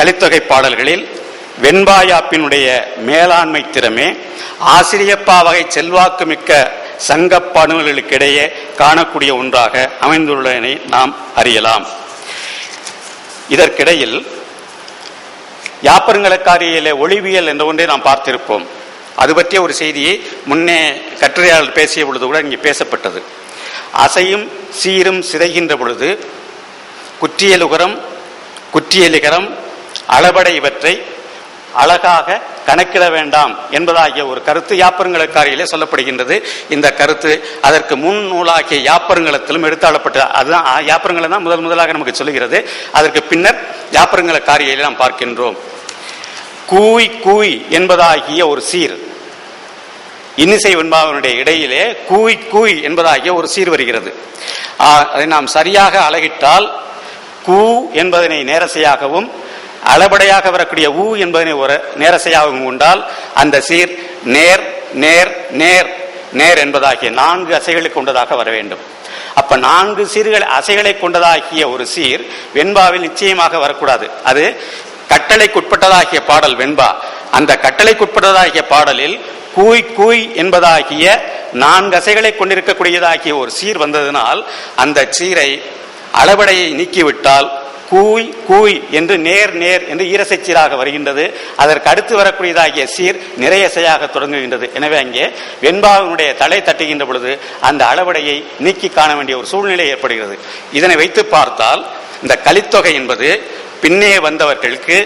கலித்தொகை பாடல்களில் வெண்பாயாப்பினுடைய மேலாண்மை திறமே ஆசிரியப்பா வகை செல்வாக்கு மிக்க சங்க பாடல்களுக்கிடையே காணக்கூடிய ஒன்றாக அமைந்துள்ளதனை நாம் அறியலாம். இதற்கிடையில் யாப்பருங்கலக்காரியிலே ஒளிவியல் என்ற ஒன்றை நாம் பார்த்திருப்போம். அது பற்றிய ஒரு செய்தியை முன்னே கட்டுரையாளர் பேசிய பொழுது கூட இங்கே பேசப்பட்டது. அசையும் சீரும் சிதைகின்ற பொழுது குற்றியலுகரம் குற்றியலிகரம் அளபடை இவற்றை அழகாக கணக்கிட வேண்டாம் என்பதாகிய ஒரு கருத்து யாப்பருங்கலக்காரியிலே சொல்லப்படுகின்றது. இந்த கருத்து அதற்கு முன் நூலாகிய யாப்பருங்கலத்திலும் எடுத்தாளப்பட்டது. அதுதான் யாப்பருங்கலம் தான் முதலாக நமக்கு சொல்லுகிறது. அதற்கு பின்னர் யாப்பருங்கலக்காரியிலே நாம் பார்க்கின்றோம். கூய் கூய் என்பதாகிய ஒரு சீர், இன்னிசை வெண்பாவினுடைய இடையிலே கூய் கூய் என்பதாகிய ஒரு சீர் வருகிறது. அதை நாம் சரியாக அழகிட்டால் கூ என்பதனை நேரசையாகவும் அளபடையாக வரக்கூடிய ஊ என்பதனை ஒரு நேரசையாகவும் கொண்டால் அந்த சீர் நேர் நேர் நேர் நேர் என்பதாகிய 4 அசைகளை கொண்டதாக வர வேண்டும். அப்ப 4 சீர்கள் அசைகளை கொண்டதாகிய ஒரு சீர் வெண்பாவில் நிச்சயமாக வரக்கூடாது. அது கட்டளைக்குட்பட்டதாகிய பாடல் வெண்பா. அந்த கட்டளைக்குட்பட்டதாகிய பாடலில் கூய் கூய் என்பதாகிய 4 அசைகளை கொண்டிருக்கக்கூடியதாகிய ஒரு சீர் வந்ததனால் அந்த சீரை அளபடையை நீக்கிவிட்டால் கூய் கூய் என்று நேர் நேர் என்று ஈரசை சீராக வருகின்றது. அதற்கு அடுத்து வரக்கூடியதாகிய சீர் நிறையசையாக தொடங்குகின்றது. எனவே அங்கே வெண்பாவினுடைய தலை தட்டுகின்ற பொழுது அந்த அளபடையை நீக்கி காண வேண்டிய ஒரு சூழ்நிலை ஏற்படுகிறது. இதனை வைத்து பார்த்தால் இந்த கலித்தொகை என்பது பின்னே வந்தவர்களுக்கு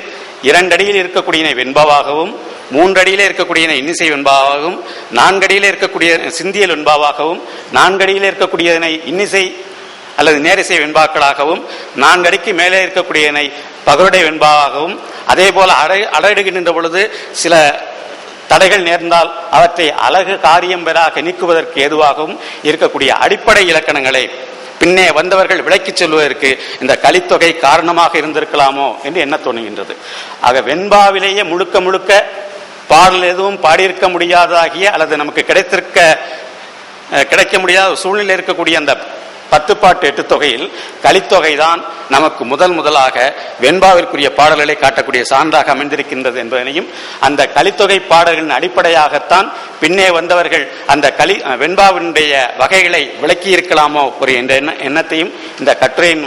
2 அடியில் இருக்கக்கூடிய வெண்பாவாகவும் 3 அடியிலே இருக்கக்கூடிய இன்னிசை வெண்பாவாகவும் 4 அடியிலே இருக்கக்கூடிய சிந்தியல் வெண்பாவாகவும் 4 அடியிலே இருக்கக்கூடியதனை இன்னிசை அல்லது நேரிசை வெண்பாக்களாகவும் 4 அடிக்கு மேலே இருக்கக்கூடியதனை பகருடை வெண்பாவாகவும் அதே போல அடையிடுகின்ற பொழுது சில தடைகள் நேர்ந்தால் அவற்றை அழகு காரியம் பெறாக நீக்குவதற்கு ஏதுவாகவும் இருக்கக்கூடிய அடிப்படை இலக்கணங்களை பின்னே வந்தவர்கள் விளக்கிச் சொல்வதற்கு இந்த கலித்தொகை காரணமாக இருந்திருக்கலாமோ என்று எண்ண தோணுகின்றது. ஆக வெண்பாவிலேயே முழுக்க முழுக்க பாடல் எதுவும் பாடியிருக்க முடியாதாகிய அல்லது நமக்கு கிடைக்க முடியாத சூழ்நிலை இருக்கக்கூடிய அந்த 10 பாட்டு 8 தொகையில் கலித்தொகை தான் நமக்கு முதலாக வெண்பாவிற்குரிய பாடல்களை காட்டக்கூடிய சான்றாக அமைந்திருக்கின்றது என்பதனையும் அந்த கலித்தொகை பாடல்களின் அடிப்படையாகத்தான் பின்னே வந்தவர்கள் அந்த வெண்பாவினுடைய வகைகளை விளக்கி இருக்கலாமோ ஒரு என்ற எண்ணத்தையும் இந்த கட்டுரையின்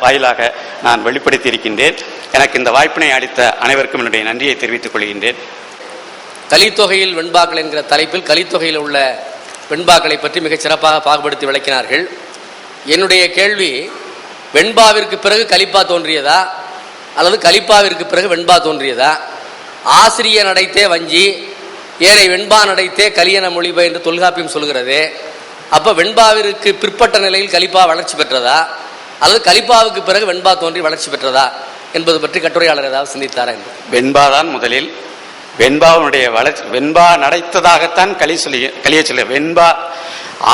வாயிலாக நான் வெளிப்படுத்தி இருக்கின்றேன். எனக்கு இந்த வாய்ப்பினை அளித்த அனைவருக்கும் என்னுடைய நன்றியை தெரிவித்துக் கொள்கின்றேன். கலித்தொகையில் வெண்பாக்கள் என்கிற தலைப்பில் கலித்தொகையில் உள்ள வெண்பாக்களை பற்றி மிகச் சிறப்பாக பாகுபடுத்தி விளக்கினார்கள். என்னுடைய கேள்வி, வெண்பாவிற்கு பிறகு கலிப்பா தோன்றியதா அல்லது கலிப்பாவிற்கு பிறகு வெண்பா தோன்றியதா? ஆசிரிய நடைத்தே வஞ்சி ஏனை வெண்பா நடைத்தே கலியன மொழிப என்று தொல்காப்பியம் சொல்கிறது. அப்போ வெண்பாவிற்கு பிற்பட்ட நிலையில் கலிப்பா வளர்ச்சி பெற்றதா அல்லது கலிப்பாவுக்கு பிறகு வெண்பா தோன்றி வளர்ச்சி பெற்றதா என்பது பற்றி கட்டுரையாளர் ஏதாவது சிந்தித்தாரா? வெண்பாதான் முதலில். வெண்பாவுடைய வளர்ச்சி வெண்பா நடைத்ததாகத்தான் கலிய சொல்ல வெண்பா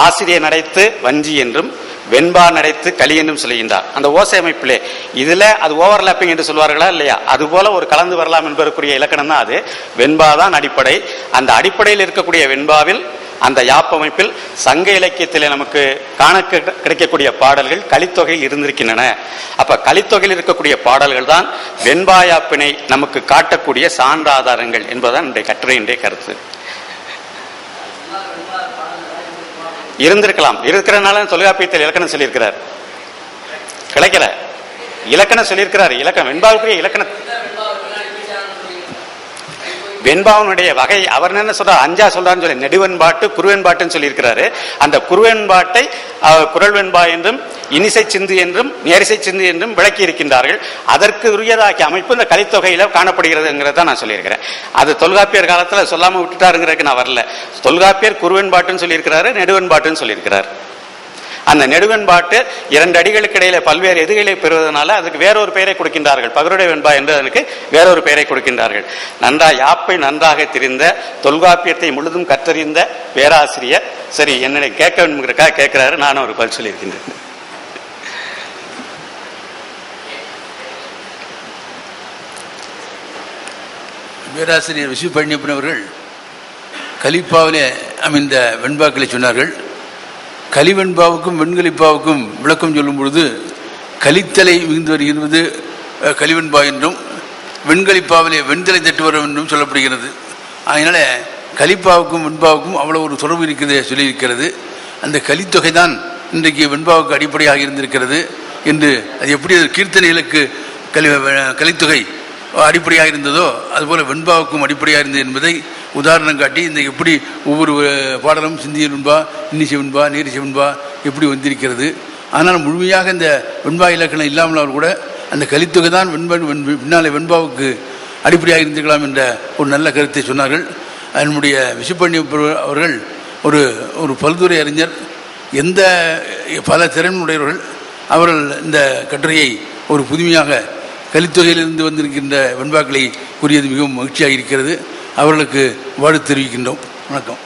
ஆசிரிய நடைத்து வஞ்சி என்றும் வெண்பா நடைத்து களி என்றும் சொல்கின்றார். அந்த ஓசை அமைப்பிலே இதுல அது ஓவர்லாப்பிங் என்று சொல்வார்களா இல்லையா, அது போல ஒரு கலந்து வரலாம் என்பதற்குரிய இலக்கணம் தான் அது. வெண்பாதான் அடிப்படை. அந்த அடிப்படையில் இருக்கக்கூடிய வெண்பாவில் அந்த யாப்பமைப்பில் சங்க இலக்கியத்திலே நமக்கு காண கிடைக்கக்கூடிய பாடல்கள் கலித்தொகையில் இருந்திருக்கின்றன. அப்ப கலித்தொகையில் இருக்கக்கூடிய பாடல்கள் தான் வெண்பாயாப்பினை நமக்கு காட்டக்கூடிய சான்றாதாரங்கள் என்பதுதான் என்னுடைய கட்டுரையினுடைய கருத்து. இருந்திருக்கலாம். இருக்கிறதுனால தொல்காப்பியத்தில் இலக்கணம் சொல்லியிருக்கிறார். கிடைக்கல இலக்கணம் சொல்லியிருக்கிறார். இலக்கணம் வெண்பாவுக்குரிய இலக்கணம் வெண்பாவனுடைய வகை அவர் என்ன சொல்றார், 5 சொல்றாருன்னு சொல்லி நெடுவெண்பாட்டு குறுவெண்பாட்டுன்னு சொல்லியிருக்கிறாரு. அந்த குறுவெண்பாட்டை குரல் வெண்பா என்றும் இனிசை சிந்து என்றும் நேரிசை சிந்து என்றும் விளக்கி இருக்கின்றார்கள். அதற்கு உரியதாக்கிய அமைப்பு இந்த கலித்தொகையில காணப்படுகிறதுங்கிறத நான் சொல்லியிருக்கிறேன். அது தொல்காப்பியர் காலத்துல சொல்லாம விட்டுட்டாருங்கிறதுக்கு நான் வரல. தொல்காப்பியர் குறுவெண்பாட்டுன்னு சொல்லியிருக்கிறாரு, நெடுவெண்பாட்டுன்னு சொல்லியிருக்கிறார். அந்த நெடுவெண்பாட்டு 2 அடிகளுக்கு இடையில பல்வேறு எதுகளை பெறுவதனால அதுக்கு வேறொரு பெயரை கொடுக்கின்றார்கள். பகருடை வெண்பா என்று அதற்கு வேறொரு பெயரை கொடுக்கின்றார்கள். யாப்பை நன்றாக தெரிந்த தொல்காப்பியத்தை முழுதும் கற்றறிந்த பேராசிரியர் சரி என்னை கேட்க வேண்டும்ங்கிறக்காக கேட்கிறாரு. நானும் ஒரு பதில் சொல்லியிருக்கின்றேன். பேராசிரியர் விசு பழனியப்பன் அவர்கள் கலிப்பாவிலே அமைந்த வெண்பாக்களை சொன்னார்கள். கலிவெண்பாவுக்கும் வெண்கலிப்பாவுக்கும் விளக்கம் சொல்லும் பொழுது கலித்தலை மிகுந்து வருகிறது கலிவெண்பா என்றும் வெண்களிப்பாவிலே வெண்தலை தட்டுவர் என்றும் சொல்லப்படுகிறது. அதனால கலிப்பாவுக்கும் வெண்பாவுக்கும் அவ்வளோ ஒரு தொடர்பு இருக்கிறது சொல்லியிருக்கிறது. அந்த கலித்தொகை தான் இன்றைக்கு வெண்பாவுக்கு அடிப்படையாக இருந்திருக்கிறது என்று, அது எப்படி கீர்த்தனைகளுக்கு கலித்தொகை அடிப்படையாக இருந்ததோ அதுபோல் வெண்பாவுக்கும் அடிப்படையாக இருந்தது என்பதை உதாரணம் காட்டி இந்த எப்படி ஒவ்வொரு பாடலும் சிந்திய வெண்பா, இன்னிசை வெண்பா, நீரிசை வெண்பா எப்படி வந்திருக்கிறது. ஆனால் முழுமையாக இந்த வெண்பா இலக்கணம் இல்லாமல் கூட அந்த கலித்தொகை தான் பின்னாலே வெண்பாவுக்கு அடிப்படையாக இருந்திருக்கலாம் என்ற ஒரு நல்ல கருத்தை சொன்னார்கள். நம்முடைய விசுப்பண்ணி அவர்கள் ஒரு பல்துறை அறிஞர், எந்த பல திறனுடையவர்கள். அவர்கள் இந்த கட்டுரையை ஒரு புதுமையாக கலித்தொகையிலிருந்து வந்திருக்கின்ற வெண்பாக்களை கூறியது மிகவும் மகிழ்ச்சியாக இருக்கிறது. அவர்களுக்கு வாழ்த்து தெரிவிக்கின்றோம். வணக்கம்.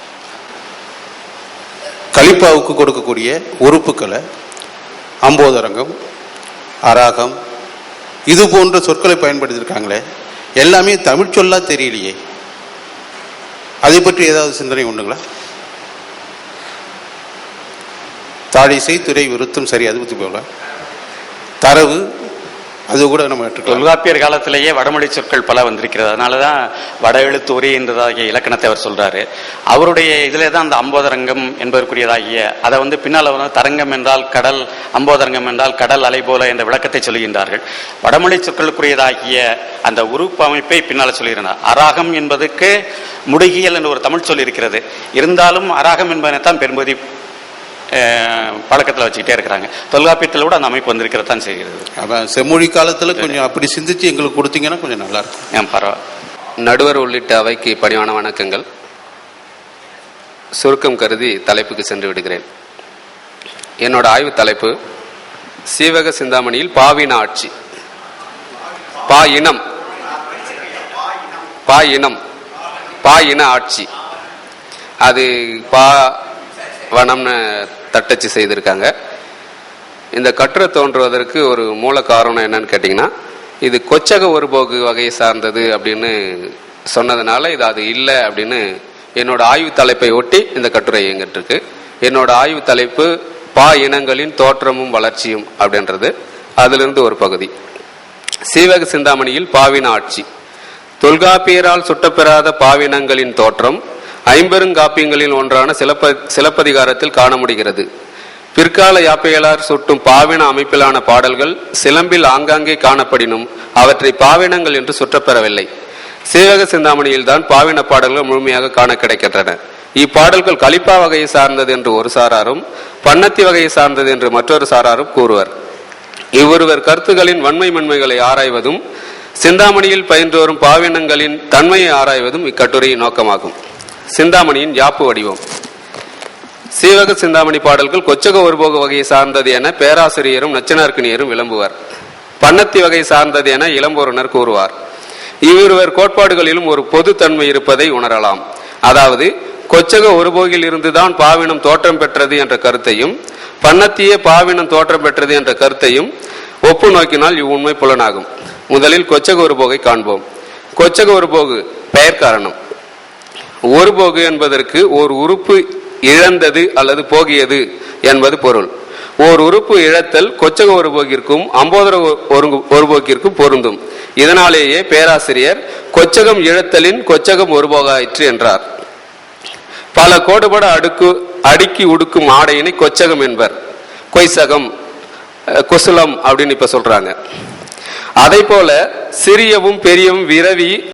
கலிப்பாவுக்கு கொடுக்கக்கூடிய உறுப்புக்களை அம்போதரங்கம், அராகம், இது போன்ற சொற்களை பயன்படுத்தியிருக்காங்களே, எல்லாமே தமிழ் சொல்லா தெரியலையே. அதை பற்றி ஏதாவது சிந்தனை உண்டுங்களா? தாழிசை, துறை, விருத்தம், சரி, அது பற்றி போகலாம். தரவு, அது கூட நம்ம தொல்காப்பியர் காலத்திலேயே வடமொழி சொற்கள் பல வந்திருக்கிறது. அதனாலதான் வட எழுத்து உரை என்றதாகிய இலக்கணத்தை அவர் சொல்றாரு. அவருடைய இதிலே தான் அந்த அம்போதரங்கம் என்பதற்குரியதாகிய அதை பின்னால் தரங்கம் என்றால் கடல், அம்போதரங்கம் என்றால் கடல் அலை போல என்ற விளக்கத்தை சொல்கின்றார்கள். வடமொழி சொற்களுக்குரியதாகிய அந்த உறுப்பு அமைப்பை பின்னால் சொல்கிறார். அராகம் என்பதற்கு முடிகியல் என்று ஒரு தமிழ் சொல் இருக்கிறது. இருந்தாலும் அராகம் என்பதனைத்தான் பெரும்பகுதி பழக்கத்தில் வச்சுக்கிட்டே இருக்கிறாங்க. தொல்காப்பியத்தில் கூட அந்த அமைப்பு வந்திருக்கிறது தான் செய்கிறது. அதான் செம்மொழி காலத்தில் கொஞ்சம் அப்படி சிந்திச்சு எங்களுக்கு கொடுத்தீங்கன்னா கொஞ்சம் நல்லா இருக்கும். பரவாயில்ல. நடுவர் உள்ளிட்ட அவைக்கு பணிவான வணக்கங்கள். சுருக்கம் கருதி தலைப்புக்கு சென்று விடுகிறேன். என்னோட ஆய்வு தலைப்பு சீவக சிந்தாமணியில் பாவின ஆட்சி. பா இன ஆட்சி. அது வனம்னு தட்டச்சு செய்திருக்காங்க. இந்த கட்டுரை தோன்றுவதற்கு ஒரு மூல காரணம் என்னன்னு கேட்டிங்கன்னா, இது கொச்சக ஒருபோக்கு வகையை சார்ந்தது அப்படின்னு சொன்னதுனால இது அது இல்லை அப்படின்னு என்னோட ஆய்வு தலைப்பை ஒட்டி இந்த கட்டுரை இயங்கிட்டு இருக்கு. என்னோட ஆய்வு தலைப்பு பா இனங்களின் தோற்றமும் வளர்ச்சியும் அப்படின்றது. அதிலிருந்து ஒரு பகுதி. சீவக சிந்தாமணியில் பாவின ஆட்சி. தொல்காப்பியரால் சுட்டப்பெறாத பாவினங்களின் தோற்றம் ஐம்பெருங்காப்பியங்களில் ஒன்றான சிலப்பதிகாரத்தில் காண முடிகிறது. பிற்கால யாப்பையலார் சுட்டும் பாவின அமைப்பிலான பாடல்கள் சிலம்பில் ஆங்காங்கே காணப்படினும் அவற்றை பாவினங்கள் என்று சுற்றப்பெறவில்லை. சீவக சிந்தாமணியில் தான் பாவின பாடல்கள் முழுமையாக காண கிடைக்கின்றன. இப்பாடல்கள் கலிப்பா வகையை சார்ந்தது என்று ஒரு சாராரும் பன்னத்தி வகையை சார்ந்தது என்று மற்றொரு சாராரும் கூறுவர். இவ்வொருவர் கருத்துகளின் வன்மை மென்மைகளை ஆராய்வதும் சிந்தாமணியில் பயின்று வரும் பாவினங்களின் தன்மையை ஆராய்வதும் இக்கட்டுரையின் நோக்கமாகும். சிந்தாமணியின் யாப்பு வடிவம். சீவக சிந்தாமணி பாடல்கள் கொச்சக ஒருபோக வகையை சார்ந்தது என பேராசிரியரும் நச்சினார்க்கினியரும் விளம்புவர். பன்னத்தி வகை சார்ந்தது என இளம்பொருணர் கூறுவார். இவ்விருவர் கோட்பாடுகளிலும் ஒரு பொது தன்மை இருப்பதை உணரலாம். அதாவது கொச்சக ஒருபோகில் இருந்துதான் பாவினம் தோற்றம் பெற்றது என்ற கருத்தையும் பன்னத்தியே பாவினம் தோற்றம் பெற்றது என்ற கருத்தையும் ஒப்பு நோக்கினால் இவ்வுண்மை புலனாகும். முதலில் கொச்சக ஒருபோகை காண்போம். கொச்சக ஒருபோகு பெயர் காரணம். ஒருபோகு என்பதற்கு ஓர் உறுப்பு இழந்தது அல்லது போகியது என்பது பொருள். ஓர் உறுப்பு இழத்தல் கொச்சக ஒருபோக்கிற்கும் அம்போதர ஒருபோக்கிற்கும் பொருந்தும். இதனாலேயே பேராசிரியர் கொச்சகம் இழத்தலின் கொச்சகம் ஒருபோகாயிற்று என்றார். பல கோடுபட அடுக்கி உடுக்கும் ஆடையினை கொச்சகம் என்பர். கொய்சகம், குசலம் அப்படின்னு இப்ப சொல்றாங்க. அதை போல சிறியவும் பெரியவும் விரவி